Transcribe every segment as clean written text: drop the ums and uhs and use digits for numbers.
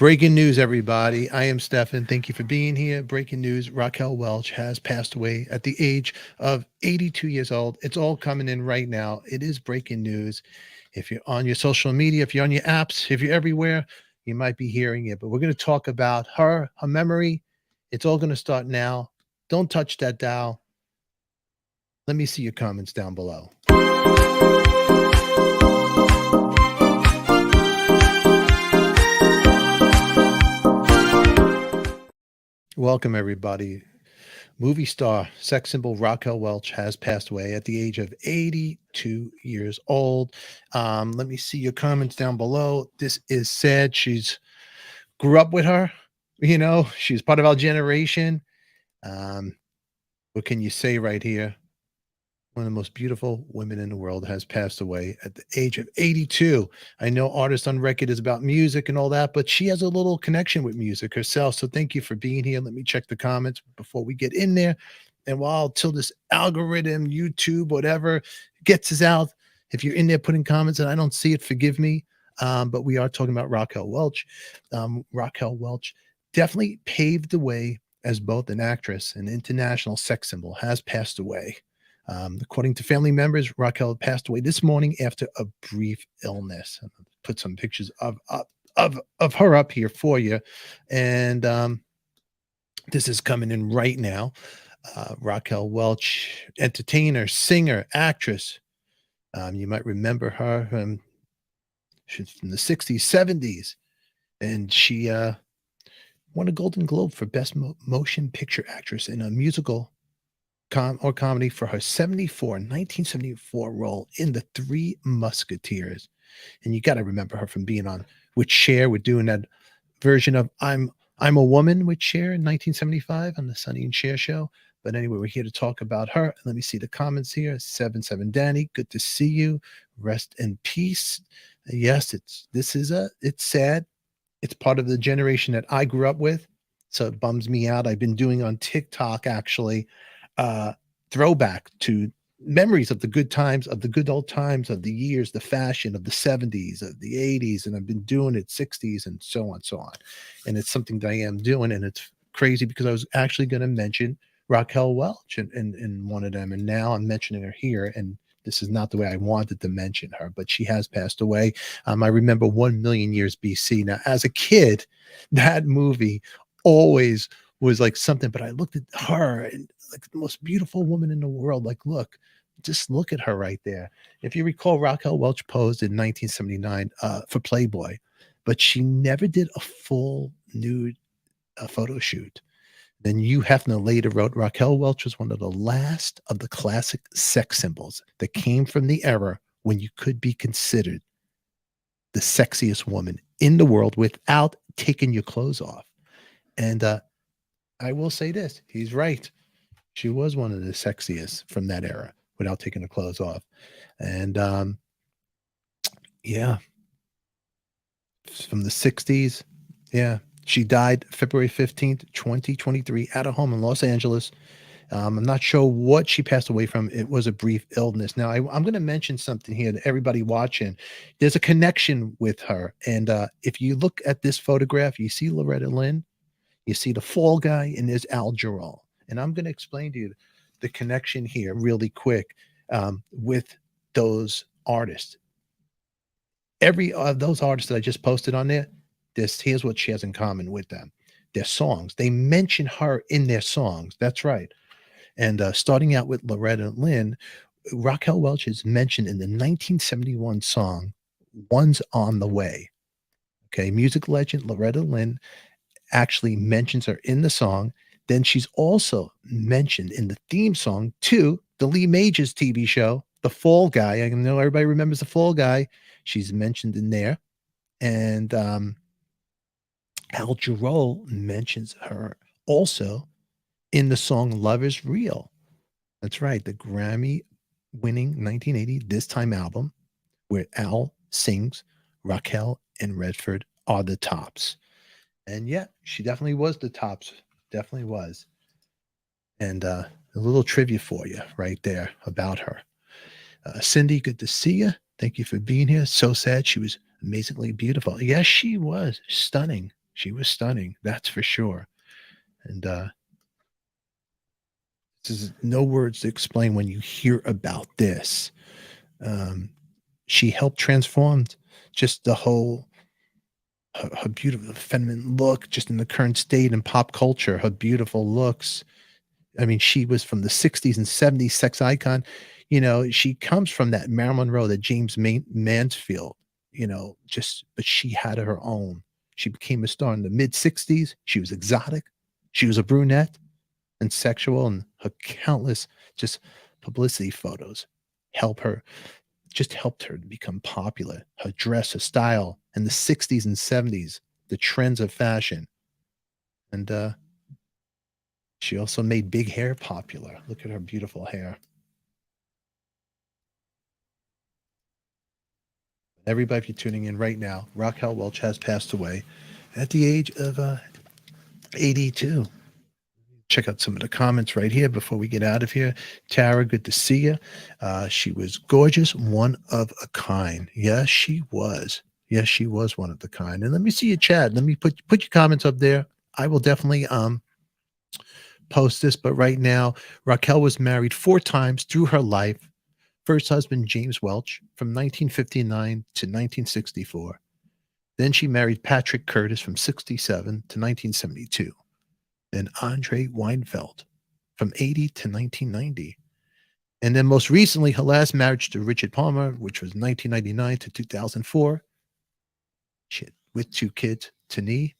Breaking news, everybody. I am Stefan. Thank you for being here. Breaking news, Raquel Welch has passed away at the age of 82 years old. It's all coming in right now. It is breaking news. If you're on your social media, if you're on your apps, if you're everywhere, you might be hearing it. But we're going to talk about her memory. It's all going to start now. Don't touch that dial. Let me see your comments down below. Welcome, everybody. Movie star, sex symbol Raquel Welch has passed away at the age of 82 years old. Let me see your comments down below. This is sad. She's grew up with her. She's part of our generation. What can you say right here? One of the most beautiful women in the world has passed away at the age of 82. I know Artist on Record is about music and all that, but she has a little connection with music herself. So thank you for being here. Let me check the comments before we get in there. And till this algorithm, YouTube, whatever, gets us out, if you're in there putting comments and I don't see it, forgive me. But we are talking about Raquel Welch. Raquel Welch definitely paved the way as both an actress and international sex symbol, has passed away. According to family members, Raquel passed away this morning after a brief illness. I'll put some pictures of her up here for you. And this is coming in right now. Raquel Welch, entertainer, singer, actress. You might remember her. She's from the 60s, 70s. And she won a Golden Globe for Best Motion Picture Actress in a musical or comedy for her 1974 role in The Three Musketeers. And you got to remember her from being on with Cher. We're doing that version of I'm a Woman with Cher in 1975 on the Sonny and Cher show. But anyway, we're here to talk about her. Let me see the comments here. 77 Danny, good to see you. Rest in peace. Yes, it's sad. It's part of the generation that I grew up with. So it bums me out. I've been doing on TikTok actually throwback to memories of the good times, of the good old times, of the years, the fashion of the 70s, of the 80s, and I've been doing it 60s and so on. And it's something that I am doing, and it's crazy because I was actually going to mention Raquel Welch in one of them, and now I'm mentioning her here, and this is not the way I wanted to mention her, but she has passed away. I remember 1 Million Years BC. Now, as a kid, that movie always was like something, but I looked at her and like the most beautiful woman in the world. Like, just look at her right there. If you recall, Raquel Welch posed in 1979 for Playboy, but she never did a full nude photo shoot. Then Hugh Hefner later wrote, Raquel Welch was one of the last of the classic sex symbols that came from the era when you could be considered the sexiest woman in the world without taking your clothes off. And I will say this, he's right. She was one of the sexiest from that era without taking her clothes off. And yeah, from the 60s. Yeah, she died February 15th, 2023 at a home in Los Angeles. I'm not sure what she passed away from. It was a brief illness. Now, I'm going to mention something here to everybody watching. There's a connection with her. And if you look at this photograph, you see Loretta Lynn, you see the Fall Guy, and there's Al Jarreau. And I'm going to explain to you the connection here really quick with those artists. Every of those artists that I just posted on there, here's what she has in common with them. Their songs. They mention her in their songs. That's right. And starting out with Loretta Lynn, Raquel Welch is mentioned in the 1971 song, One's on the Way. Okay, music legend Loretta Lynn actually mentions her in the song. Then she's also mentioned in the theme song to the Lee Majors TV show, The Fall Guy. I know everybody remembers The Fall Guy. She's mentioned in there. And Al Jarreau mentions her also in the song Love Is Real. That's right, the Grammy-winning 1980 This Time album, where Al sings Raquel and Redford are the tops. And yeah, she definitely was the tops. Definitely was. And a little trivia for you right there about her. Cindy, good to see you. Thank you for being here. So sad. She was amazingly beautiful. Yes, she was stunning. She was stunning, that's for sure. And this is no words to explain when you hear about this. Um, she helped transform just the whole her beautiful feminine look, just in the current state and pop culture. Her beautiful looks. I mean, she was from the 60s and 70s sex icon. She comes from that Marilyn Monroe, that James Mansfield, just but she had her own. She became a star in the mid 60s. She was exotic. She was a brunette and sexual, and her countless just publicity photos help her helped her to become popular. Her dress, her style in the 60s and 70s, the trends of fashion. And she also made big hair popular. Look at her beautiful hair. Everybody, if you're tuning in right now, Raquel Welch has passed away at the age of 82. Check out some of the comments right here before we get out of here. Tara, good to see you. She was gorgeous, one of a kind. Yes, she was. Yes, she was one of the kind. And let me see you, Chad. Let me put your comments up there. I will definitely post this. But right now, Raquel was married 4 times through her life. First husband, James Welch, from 1959 to 1964. Then she married Patrick Curtis from 67 to 1972. Then Andre Weinfeld from 80 to 1990. And then most recently, her last marriage to Richard Palmer, which was 1999 to 2004. She had, with 2 kids, Tani,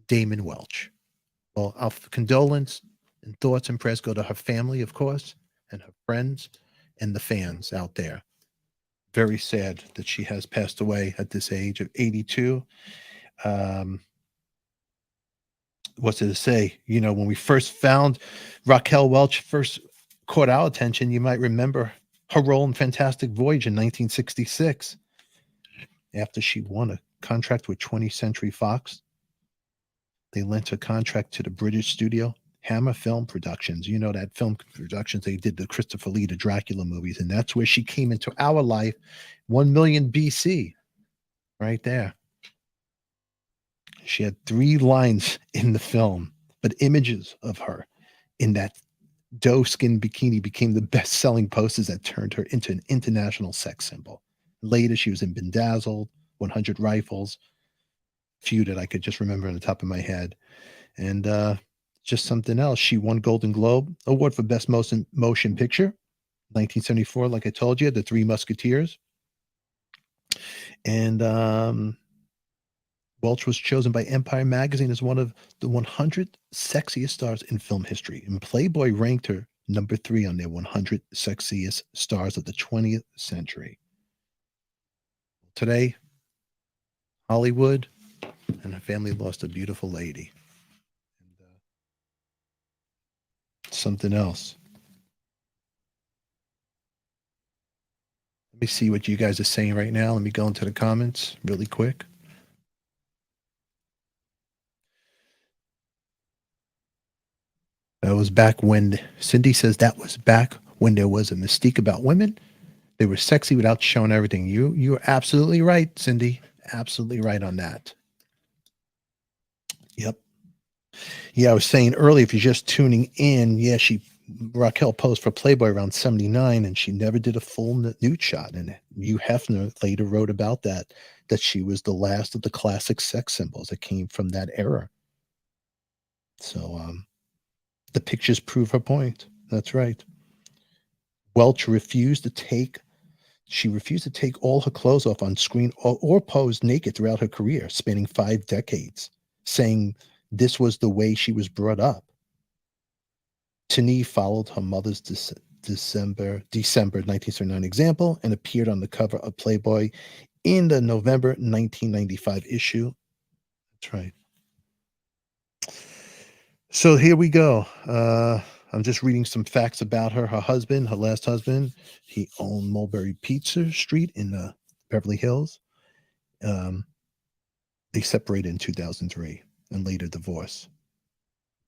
Damon Welch. Well, our condolence and thoughts and prayers go to her family, of course, and her friends and the fans out there. Very sad that she has passed away at this age of 82. What's it to say? When we first found Raquel Welch, first caught our attention, you might remember her role in Fantastic Voyage in 1966. After she won a contract with 20th Century Fox, they lent her contract to the British studio Hammer Film Productions. You know that film productions, they did the Christopher Lee, the Dracula movies, and that's where she came into our life, 1 million BC, right there. She had 3 lines in the film, but images of her in that doe skin bikini became the best-selling posters that turned her into an international sex symbol. Later, she was in Bedazzled, 100 Rifles, few that I could just remember on the top of my head. And just something else. She won Golden Globe Award for Best Motion Picture, 1974, like I told you, The Three Musketeers. And Welch was chosen by Empire Magazine as one of the 100 sexiest stars in film history. And Playboy ranked her number 3 on their 100 sexiest stars of the 20th century. Today, Hollywood and her family lost a beautiful lady. And, something else. Let me see what you guys are saying right now. Let me go into the comments really quick. That was back when Cindy says that was back when there was a mystique about women. They were sexy without showing everything. You're absolutely right, Cindy. Absolutely right on that. Yep. Yeah, I was saying earlier, if you're just tuning in, yeah, Raquel posed for Playboy around 79, and she never did a full nude shot. And Hugh Hefner later wrote about that she was the last of the classic sex symbols that came from that era. So the pictures prove her point. That's right. Welch refused to take all her clothes off on screen or pose naked throughout her career, spanning 5 decades, saying this was the way she was brought up. Tani followed her mother's December 1979 example and appeared on the cover of Playboy in the November 1995 issue. That's right. So here we go. I'm just reading some facts about her. Her husband, her last husband, he owned Mulberry Pizza Street in Beverly Hills. They separated in 2003 and later divorced.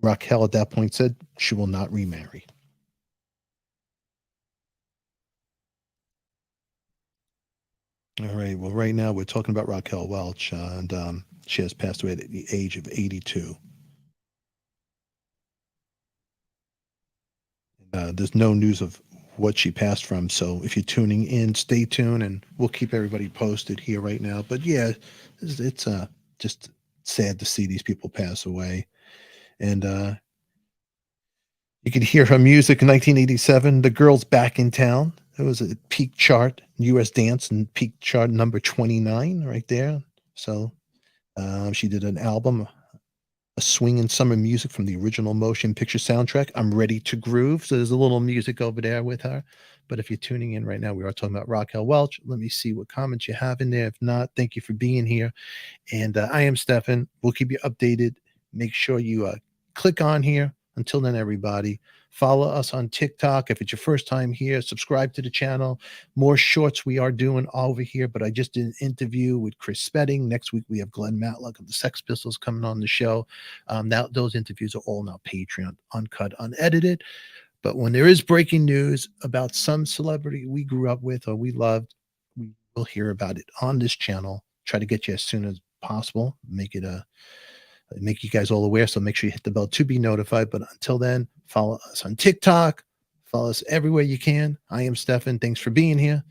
Raquel at that point said she will not remarry. All right. Well, right now we're talking about Raquel Welch, and she has passed away at the age of 82. There's no news of what she passed from. So if you're tuning in, stay tuned, and we'll keep everybody posted here right now. But yeah, it's just sad to see these people pass away. And you could hear her music in 1987. The Girl's Back in Town. It was a peak chart, U.S. dance, and peak chart number 29 right there. So she did an album, a swinging summer music from the original motion picture soundtrack. I'm Ready to Groove. So there's a little music over there with her. But if you're tuning in right now, we are talking about Raquel Welch. Let me see what comments you have in there. If not, thank you for being here. And I am Stefan. We'll keep you updated. Make sure you click on here. Until then, everybody, follow us on TikTok. If it's your first time here, subscribe to the channel. More shorts we are doing over here. But I just did an interview with Chris Spedding. Next week, we have Glenn Matlock of the Sex Pistols coming on the show. Now, those interviews are all now Patreon, uncut, unedited. But when there is breaking news about some celebrity we grew up with or we loved, we will hear about it on this channel. Try to get you as soon as possible. Make you guys all aware. So make sure you hit the bell to be notified. But until then, follow us on TikTok. Follow us everywhere you can. I am Stefan. Thanks for being here.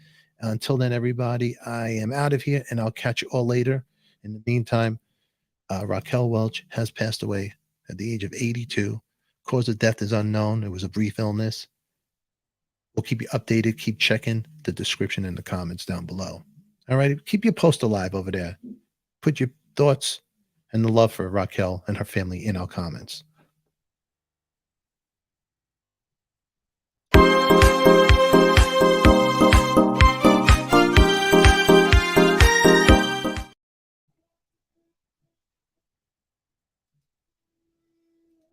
Until then, everybody, I am out of here, and I'll catch you all later. In the meantime, Raquel Welch has passed away at the age of 82. Cause of death is unknown. It was a brief illness. We'll keep you updated. Keep checking the description in the comments down below. All right. Keep your post alive over there. Put your thoughts and the love for Raquel and her family in our comments.